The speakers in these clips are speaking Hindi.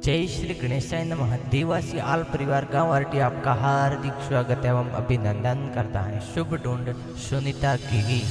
जय श्री गणेशाय नमः। देवासी आल परिवार गांव आरटी आपका हार्दिक स्वागत एवं अभिनंदन करता है। शुभ ढूंढ सुनीता गिगी।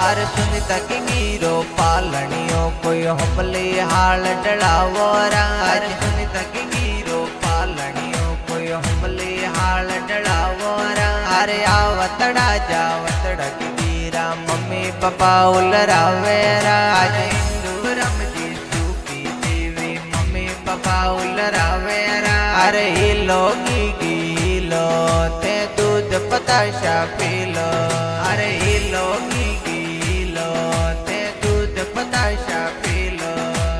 अरे सुनीता की गिरो पालनियो कोई हमले हाल डलावो राज। सुनीता की गिरो पालनियो कोई हमले हाल डलावो राज। अरे आवतड़ा जावतड़ा की गिरा मम्मी पापा उलरावे राज। हिंदू रम जी सूखी देवी मम्मी पापा उलरावे राज। अरे हिलो गिलो ते दूध पताशा पीलो। अरे हिलो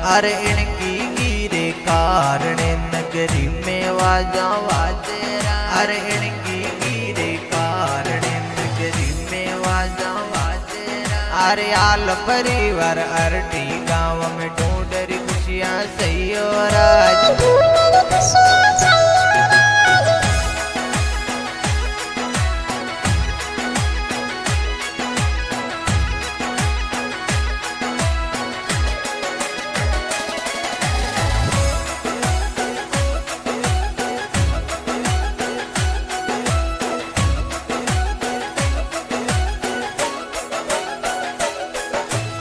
अरे इनकी गिरे कारण नगरी में वाजा वाजेरा। अरे इनकी गिरे कारण नगरी में वाजा वाजेरा। अरे आल परिवार अरटी गांव में ढूंढरी खुशियां सही हो राज।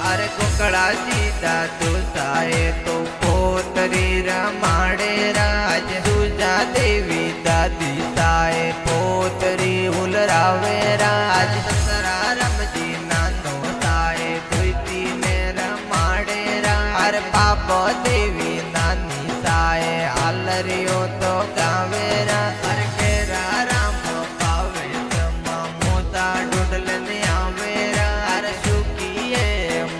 अरे कुकड़ा जीता तुसाए तो पोतरी रमाड़े राज। तुझा देवी दादी साए पोतरी उलरावे राज। ससरा रम जी नानो साए दुईती ने रमाड़े राज। अरे पापो देवी नानी साए आलरियो तो गावे राज। अरे केरा राम पावे तमा मोता डुडलने आवे राज। अरे सुखिए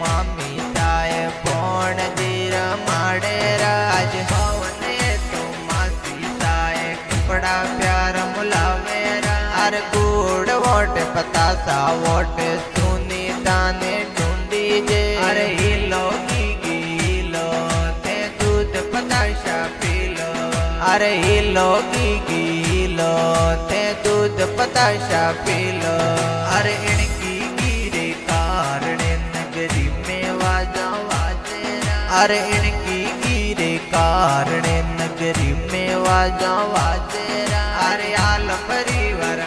मामी ताए पोण दीरा माड़े राज। भवने तो मासी ताए कपड़ा प्यार मुलावे राज। अरे गुड़ वोट पतासा वोट सुनी दाने ढूंढी जे। अरे हिलो गिलो ते दूध पताशा पीलो। अरे हिलो गिलो ते दूध पताशा पीलो। अरे इनकी गिरे कारण नगरी में वाजा वाजेरा। अरे इनकी गिरे कारण नगरी में वाजा वाजेरा। अरे आल परिवार